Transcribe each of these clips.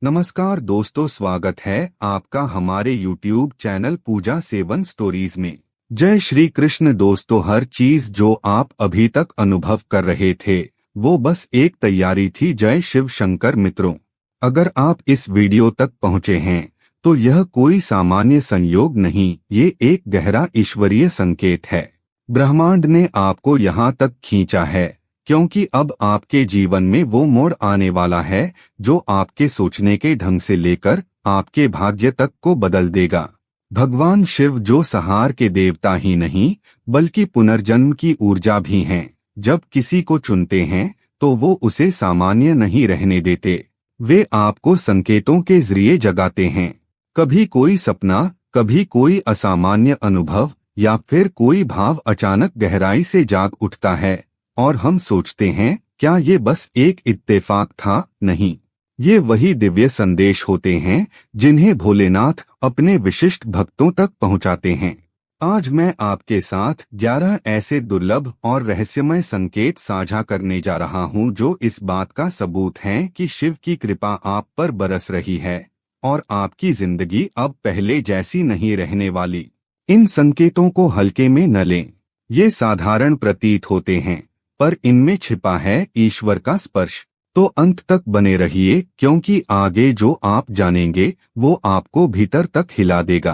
नमस्कार दोस्तों, स्वागत है आपका हमारे YouTube चैनल पूजा सेवन स्टोरीज में। जय श्री कृष्ण दोस्तों, हर चीज जो आप अभी तक अनुभव कर रहे थे वो बस एक तैयारी थी। जय शिव शंकर मित्रों, अगर आप इस वीडियो तक पहुंचे हैं तो यह कोई सामान्य संयोग नहीं, ये एक गहरा ईश्वरीय संकेत है। ब्रह्मांड ने आपको यहाँ तक खींचा है क्योंकि अब आपके जीवन में वो मोड़ आने वाला है जो आपके सोचने के ढंग से लेकर आपके भाग्य तक को बदल देगा। भगवान शिव जो संहार के देवता ही नहीं बल्कि पुनर्जन्म की ऊर्जा भी हैं, जब किसी को चुनते हैं तो वो उसे सामान्य नहीं रहने देते। वे आपको संकेतों के जरिए जगाते हैं। कभी कोई सपना, कभी कोई असामान्य अनुभव या फिर कोई भाव अचानक गहराई से जाग उठता है और हम सोचते हैं क्या ये बस एक इत्तेफाक था। नहीं, ये वही दिव्य संदेश होते हैं जिन्हें भोलेनाथ अपने विशिष्ट भक्तों तक पहुंचाते हैं। आज मैं आपके साथ 11 ऐसे दुर्लभ और रहस्यमय संकेत साझा करने जा रहा हूं जो इस बात का सबूत हैं कि शिव की कृपा आप पर बरस रही है और आपकी जिंदगी अब पहले जैसी नहीं रहने वाली। इन संकेतों को हल्के में न लें। ये साधारण प्रतीत होते हैं पर इनमें छिपा है ईश्वर का स्पर्श। तो अंत तक बने रहिए क्योंकि आगे जो आप जानेंगे वो आपको भीतर तक हिला देगा।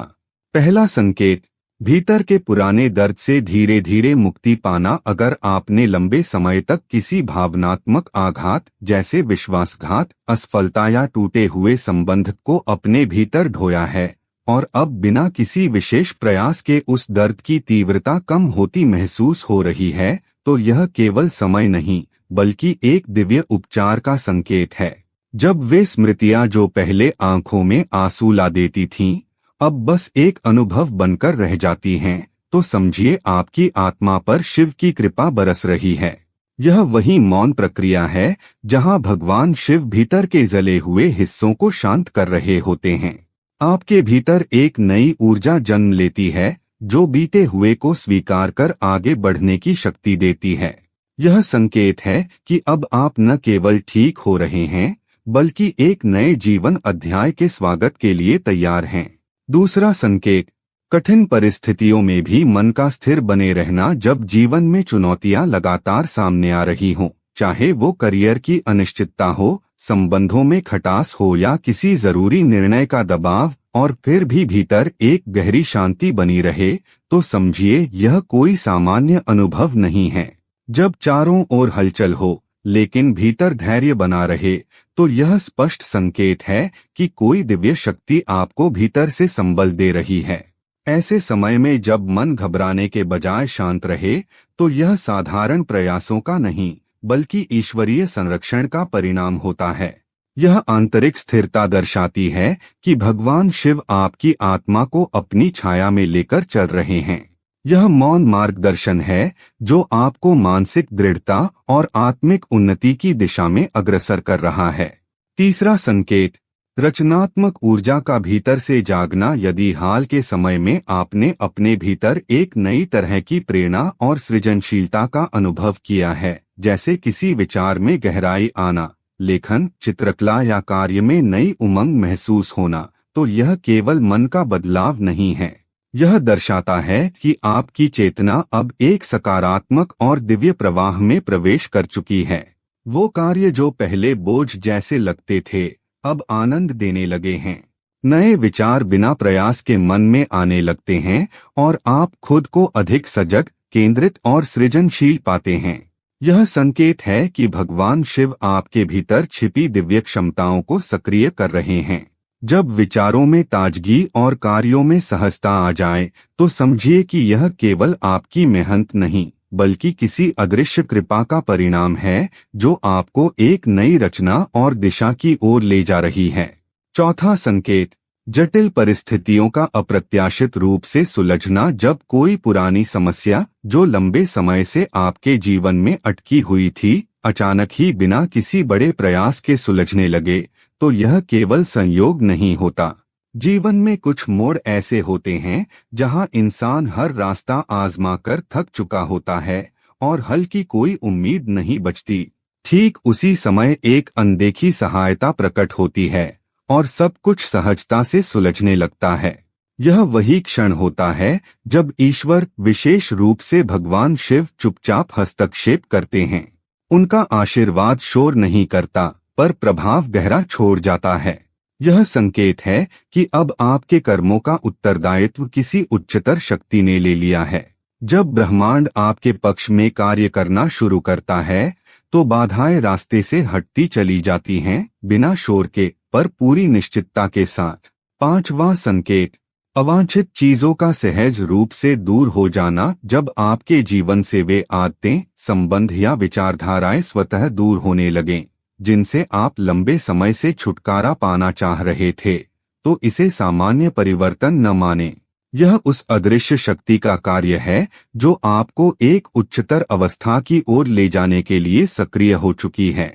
पहला संकेत, भीतर के पुराने दर्द से धीरे धीरे मुक्ति पाना। अगर आपने लंबे समय तक किसी भावनात्मक आघात जैसे विश्वासघात, असफलता या टूटे हुए संबंध को अपने भीतर ढोया है और अब बिना किसी विशेष प्रयास के उस दर्द की तीव्रता कम होती महसूस हो रही है, तो यह केवल समय नहीं बल्कि एक दिव्य उपचार का संकेत है। जब वे स्मृतियां जो पहले आंखों में आंसू ला देती थीं, अब बस एक अनुभव बनकर रह जाती हैं, तो समझिए आपकी आत्मा पर शिव की कृपा बरस रही है। यह वही मौन प्रक्रिया है जहां भगवान शिव भीतर के जले हुए हिस्सों को शांत कर रहे होते हैं। आपके भीतर एक नई ऊर्जा जन्म लेती है जो बीते हुए को स्वीकार कर आगे बढ़ने की शक्ति देती है। यह संकेत है कि अब आप न केवल ठीक हो रहे हैं बल्कि एक नए जीवन अध्याय के स्वागत के लिए तैयार हैं। दूसरा संकेत, कठिन परिस्थितियों में भी मन का स्थिर बने रहना। जब जीवन में चुनौतियां लगातार सामने आ रही हों, चाहे वो करियर की अनिश्चितता हो, संबंधों में खटास हो या किसी जरूरी निर्णय का दबाव, और फिर भी भीतर एक गहरी शांति बनी रहे, तो समझिए यह कोई सामान्य अनुभव नहीं है। जब चारों ओर हलचल हो लेकिन भीतर धैर्य बना रहे, तो यह स्पष्ट संकेत है कि कोई दिव्य शक्ति आपको भीतर से संबल दे रही है। ऐसे समय में जब मन घबराने के बजाय शांत रहे, तो यह साधारण प्रयासों का नहीं बल्कि ईश्वरीय संरक्षण का परिणाम होता है। यह आंतरिक स्थिरता दर्शाती है कि भगवान शिव आपकी आत्मा को अपनी छाया में लेकर चल रहे हैं। यह मौन मार्गदर्शन है जो आपको मानसिक दृढ़ता और आत्मिक उन्नति की दिशा में अग्रसर कर रहा है। तीसरा संकेत, रचनात्मक ऊर्जा का भीतर से जागना। यदि हाल के समय में आपने अपने भीतर एक नई तरह की प्रेरणा और सृजनशीलता का अनुभव किया है, जैसे किसी विचार में गहराई आना, लेखन, चित्रकला या कार्य में नई उमंग महसूस होना, तो यह केवल मन का बदलाव नहीं है। यह दर्शाता है कि आपकी चेतना अब एक सकारात्मक और दिव्य प्रवाह में प्रवेश कर चुकी है। वो कार्य जो पहले बोझ जैसे लगते थे अब आनंद देने लगे हैं। नए विचार बिना प्रयास के मन में आने लगते हैं और आप खुद को अधिक सजग, केंद्रित और सृजनशील पाते हैं। यह संकेत है कि भगवान शिव आपके भीतर छिपी दिव्य क्षमताओं को सक्रिय कर रहे हैं। जब विचारों में ताजगी और कार्यों में सहजता आ जाए, तो समझिए कि यह केवल आपकी मेहनत नहीं बल्कि किसी अदृश्य कृपा का परिणाम है जो आपको एक नई रचना और दिशा की ओर ले जा रही है। चौथा संकेत, जटिल परिस्थितियों का अप्रत्याशित रूप से सुलझना। जब कोई पुरानी समस्या जो लंबे समय से आपके जीवन में अटकी हुई थी अचानक ही बिना किसी बड़े प्रयास के सुलझने लगे, तो यह केवल संयोग नहीं होता। जीवन में कुछ मोड़ ऐसे होते हैं जहां इंसान हर रास्ता आजमा कर थक चुका होता है और हल की कोई उम्मीद नहीं बचती। ठीक उसी समय एक अनदेखी सहायता प्रकट होती है और सब कुछ सहजता से सुलझने लगता है। यह वही क्षण होता है जब ईश्वर, विशेष रूप से भगवान शिव, चुपचाप हस्तक्षेप करते हैं। उनका आशीर्वाद शोर नहीं करता, पर प्रभाव गहरा छोड़ जाता है। यह संकेत है कि अब आपके कर्मों का उत्तरदायित्व किसी उच्चतर शक्ति ने ले लिया है। जब ब्रह्मांड आपके पक्ष में कार्य करना शुरू करता है, तो बाधाएं रास्ते से हटती चली जाती हैं, बिना शोर के, पर पूरी निश्चितता के साथ। पांचवां संकेत, अवांछित चीजों का सहज रूप से दूर हो जाना। जब आपके जीवन से वे आदतें, संबंध या विचारधाराएं स्वतः दूर होने लगें, जिनसे आप लंबे समय से छुटकारा पाना चाह रहे थे, तो इसे सामान्य परिवर्तन न मानें। यह उस अदृश्य शक्ति का कार्य है जो आपको एक उच्चतर अवस्था की ओर ले जाने के लिए सक्रिय हो चुकी है।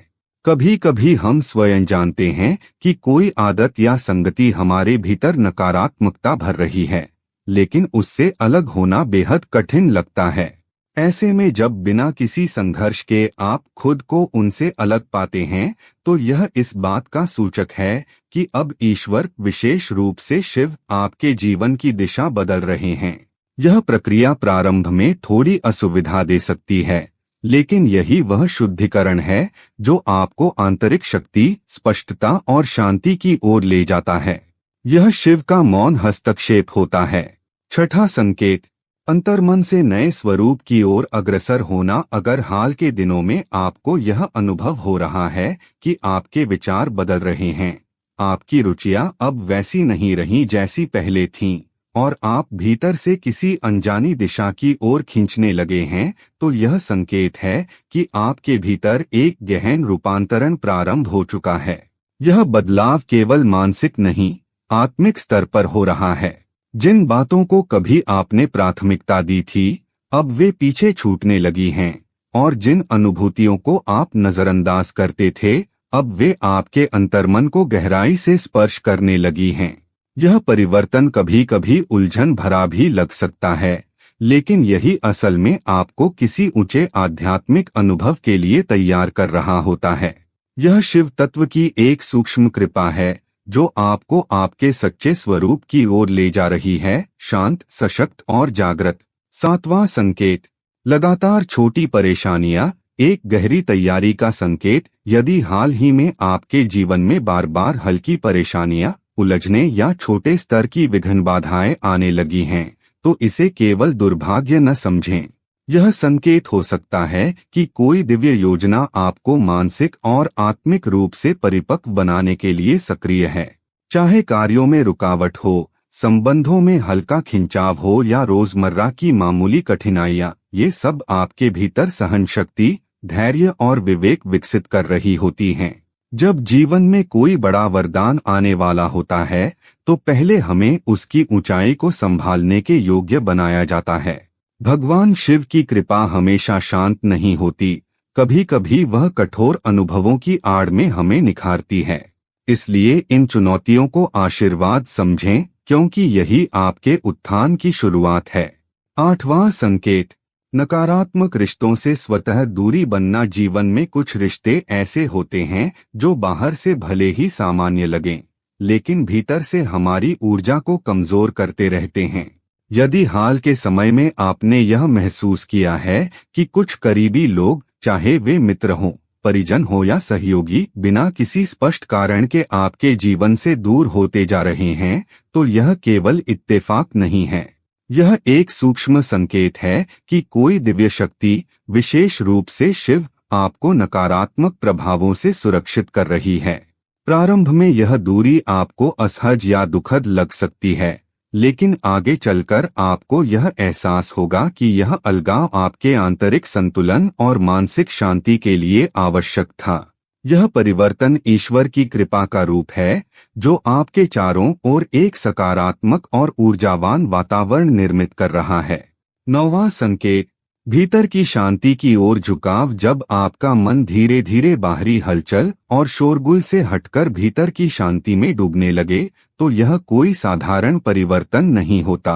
कभी कभी हम स्वयं जानते हैं कि कोई आदत या संगति हमारे भीतर नकारात्मकता भर रही है, लेकिन उससे अलग होना बेहद कठिन लगता है। ऐसे में जब बिना किसी संघर्ष के आप खुद को उनसे अलग पाते हैं, तो यह इस बात का सूचक है कि अब ईश्वर, विशेष रूप से शिव, आपके जीवन की दिशा बदल रहे हैं। यह प्रक्रिया प्रारंभ में थोड़ी असुविधा दे सकती है, लेकिन यही वह शुद्धिकरण है जो आपको आंतरिक शक्ति, स्पष्टता और शांति की ओर ले जाता है। यह शिव का मौन हस्तक्षेप होता है। छठा संकेत, अंतर्मन से नए स्वरूप की ओर अग्रसर होना। अगर हाल के दिनों में आपको यह अनुभव हो रहा है कि आपके विचार बदल रहे हैं, आपकी रुचियां अब वैसी नहीं रहीं जैसी पहले थीं, और आप भीतर से किसी अनजानी दिशा की ओर खींचने लगे हैं, तो यह संकेत है कि आपके भीतर एक गहन रूपांतरण प्रारंभ हो चुका है। यह बदलाव केवल मानसिक नहीं, आत्मिक स्तर पर हो रहा है। जिन बातों को कभी आपने प्राथमिकता दी थी, अब वे पीछे छूटने लगी हैं, और जिन अनुभूतियों को आप नजरअंदाज करते थे, अब वे आपके अंतर्मन को गहराई से स्पर्श करने लगी हैं। यह परिवर्तन कभी कभी उलझन भरा भी लग सकता है, लेकिन यही असल में आपको किसी ऊंचे आध्यात्मिक अनुभव के लिए तैयार कर रहा होता है। यह शिव तत्व की एक सूक्ष्म कृपा है जो आपको आपके सच्चे स्वरूप की ओर ले जा रही है, शांत, सशक्त और जागृत। सातवां संकेत, लगातार छोटी परेशानियां, एक गहरी तैयारी का संकेत। यदि हाल ही में आपके जीवन में बार बार हल्की परेशानियां, उलझने या छोटे स्तर की विघ्न बाधाएं आने लगी हैं, तो इसे केवल दुर्भाग्य न समझें। यह संकेत हो सकता है कि कोई दिव्य योजना आपको मानसिक और आत्मिक रूप से परिपक्व बनाने के लिए सक्रिय है। चाहे कार्यों में रुकावट हो, संबंधों में हल्का खिंचाव हो या रोजमर्रा की मामूली कठिनाइयां, ये सब आपके भीतर सहन शक्ति, धैर्य और विवेक विकसित कर रही होती हैं। जब जीवन में कोई बड़ा वरदान आने वाला होता है, तो पहले हमें उसकी ऊंचाई को संभालने के योग्य बनाया जाता है। भगवान शिव की कृपा हमेशा शांत नहीं होती, कभी कभी वह कठोर अनुभवों की आड़ में हमें निखारती है। इसलिए इन चुनौतियों को आशीर्वाद समझें, क्योंकि यही आपके उत्थान की शुरुआत है। आठवां संकेत, नकारात्मक रिश्तों से स्वतः दूरी बनना। जीवन में कुछ रिश्ते ऐसे होते हैं जो बाहर से भले ही सामान्य लगें, लेकिन भीतर से हमारी ऊर्जा को कमजोर करते रहते हैं। यदि हाल के समय में आपने यह महसूस किया है कि कुछ करीबी लोग, चाहे वे मित्र हों, परिजन हो या सहयोगी, बिना किसी स्पष्ट कारण के आपके जीवन से दूर होते जा रहे हैं, तो यह केवल इत्तेफाक नहीं है। यह एक सूक्ष्म संकेत है कि कोई दिव्य शक्ति, विशेष रूप से शिव, आपको नकारात्मक प्रभावों से सुरक्षित कर रही है। प्रारंभ में यह दूरी आपको असहज या दुखद लग सकती है, लेकिन आगे चलकर आपको यह एहसास होगा कि यह अलगाव आपके आंतरिक संतुलन और मानसिक शांति के लिए आवश्यक था। यह परिवर्तन ईश्वर की कृपा का रूप है, जो आपके चारों ओर एक सकारात्मक और ऊर्जावान वातावरण निर्मित कर रहा है। नौवां संकेत, भीतर की शांति की ओर झुकाव। जब आपका मन धीरे धीरे बाहरी हलचल और शोरगुल से हटकर भीतर की शांति में डूबने लगे, तो यह कोई साधारण परिवर्तन नहीं होता।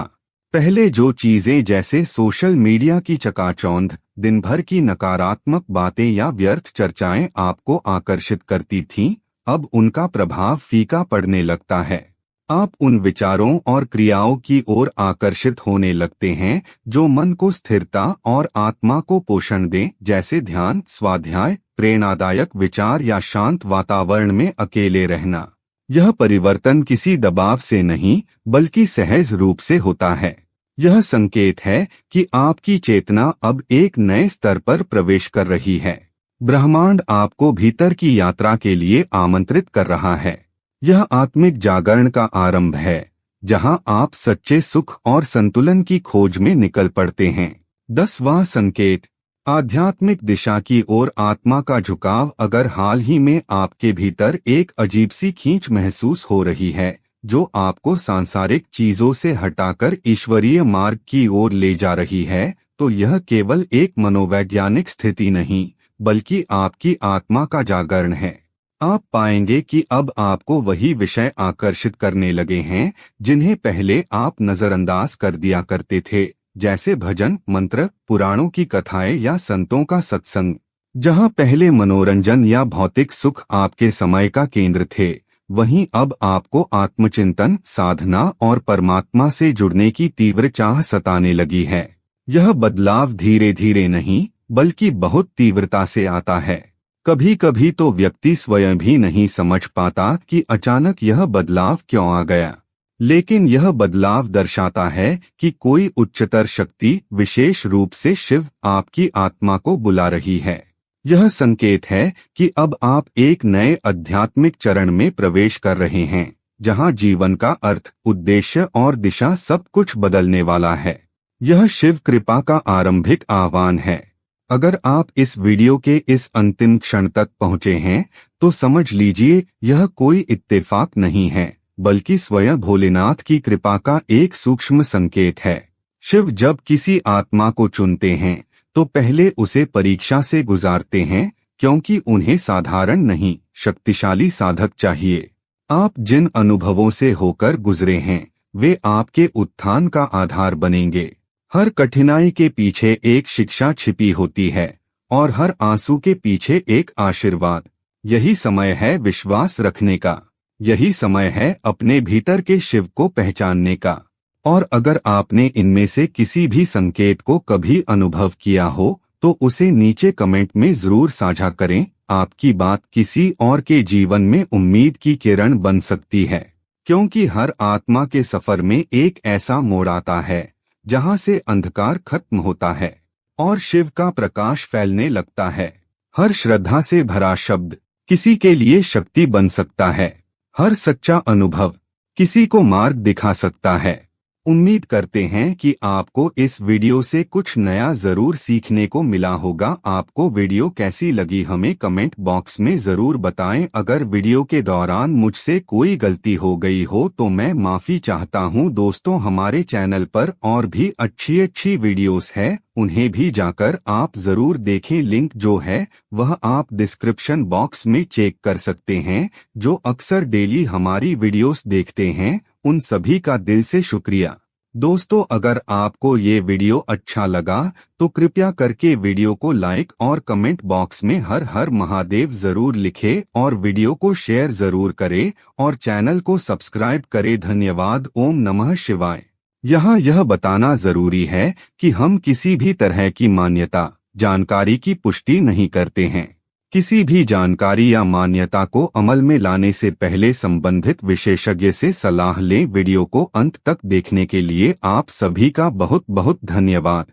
पहले जो चीजें, जैसे सोशल मीडिया की चकाचौंध, दिन भर की नकारात्मक बातें या व्यर्थ चर्चाएं आपको आकर्षित करती थीं, अब उनका प्रभाव फीका पड़ने लगता है। आप उन विचारों और क्रियाओं की ओर आकर्षित होने लगते हैं जो मन को स्थिरता और आत्मा को पोषण दें, जैसे ध्यान, स्वाध्याय, प्रेरणादायक विचार या शांत वातावरण में अकेले रहना। यह परिवर्तन किसी दबाव से नहीं बल्कि सहज रूप से होता है। यह संकेत है कि आपकी चेतना अब एक नए स्तर पर प्रवेश कर रही है। ब्रह्मांड आपको भीतर की यात्रा के लिए आमंत्रित कर रहा है। यह आत्मिक जागरण का आरंभ है, जहां आप सच्चे सुख और संतुलन की खोज में निकल पड़ते हैं। 10वां संकेत, आध्यात्मिक दिशा की ओर आत्मा का झुकाव। अगर हाल ही में आपके भीतर एक अजीब सी खींच महसूस हो रही है जो आपको सांसारिक चीजों से हटाकर ईश्वरीय मार्ग की ओर ले जा रही है, तो यह केवल एक मनोवैज्ञानिक स्थिति नहीं बल्कि आपकी आत्मा का जागरण है। आप पाएंगे कि अब आपको वही विषय आकर्षित करने लगे हैं जिन्हें पहले आप नजरअंदाज कर दिया करते थे, जैसे भजन, मंत्र, पुराणों की कथाएं या संतों का सत्संग। जहां पहले मनोरंजन या भौतिक सुख आपके समय का केंद्र थे, वहीं अब आपको आत्मचिंतन, साधना और परमात्मा से जुड़ने की तीव्र चाह सताने लगी है। यह बदलाव धीरे धीरे नहीं बल्कि बहुत तीव्रता से आता है। कभी कभी तो व्यक्ति स्वयं भी नहीं समझ पाता कि अचानक यह बदलाव क्यों आ गया, लेकिन यह बदलाव दर्शाता है कि कोई उच्चतर शक्ति, विशेष रूप से शिव, आपकी आत्मा को बुला रही है। यह संकेत है कि अब आप एक नए आध्यात्मिक चरण में प्रवेश कर रहे हैं, जहां जीवन का अर्थ, उद्देश्य और दिशा सब कुछ बदलने वाला है। यह शिव कृपा का आरंभिक आह्वान है। अगर आप इस वीडियो के इस अंतिम क्षण तक पहुंचे हैं, तो समझ लीजिए यह कोई इत्तेफाक नहीं है, बल्कि स्वयं भोलेनाथ की कृपा का एक सूक्ष्म संकेत है। शिव जब किसी आत्मा को चुनते हैं, तो पहले उसे परीक्षा से गुजारते हैं, क्योंकि उन्हें साधारण नहीं, शक्तिशाली साधक चाहिए। आप जिन अनुभवों से होकर गुजरे हैं, वे आपके उत्थान का आधार बनेंगे। हर कठिनाई के पीछे एक शिक्षा छिपी होती है और हर आंसू के पीछे एक आशीर्वाद। यही समय है विश्वास रखने का। यही समय है अपने भीतर के शिव को पहचानने का। और अगर आपने इनमें से किसी भी संकेत को कभी अनुभव किया हो, तो उसे नीचे कमेंट में जरूर साझा करें। आपकी बात किसी और के जीवन में उम्मीद की किरण बन सकती है, क्योंकि हर आत्मा के सफर में एक ऐसा मोड़ आता है जहां से अंधकार खत्म होता है और शिव का प्रकाश फैलने लगता है। हर श्रद्धा से भरा शब्द किसी के लिए शक्ति बन सकता है। हर सच्चा अनुभव किसी को मार्ग दिखा सकता है। उम्मीद करते हैं कि आपको इस वीडियो से कुछ नया जरूर सीखने को मिला होगा। आपको वीडियो कैसी लगी हमें कमेंट बॉक्स में जरूर बताएं। अगर वीडियो के दौरान मुझसे कोई गलती हो गई हो तो मैं माफी चाहता हूं। दोस्तों, हमारे चैनल पर और भी अच्छी वीडियोस है, उन्हें भी जाकर आप जरूर देखें। लिंक जो है वह आप डिस्क्रिप्शन बॉक्स में चेक कर सकते हैं। जो अक्सर डेली हमारी वीडियोस देखते हैं, उन सभी का दिल से शुक्रिया। दोस्तों, अगर आपको ये वीडियो अच्छा लगा तो कृपया करके वीडियो को लाइक और कमेंट बॉक्स में हर हर महादेव जरूर लिखें और वीडियो को शेयर जरूर करें और चैनल को सब्सक्राइब करें। धन्यवाद। ओम नमः शिवाय। यहाँ यह बताना जरूरी है कि हम किसी भी तरह की मान्यता, जानकारी की पुष्टि नहीं करते हैं। किसी भी जानकारी या मान्यता को अमल में लाने से पहले संबंधित विशेषज्ञ से सलाह लें। वीडियो को अंत तक देखने के लिए आप सभी का बहुत बहुत धन्यवाद।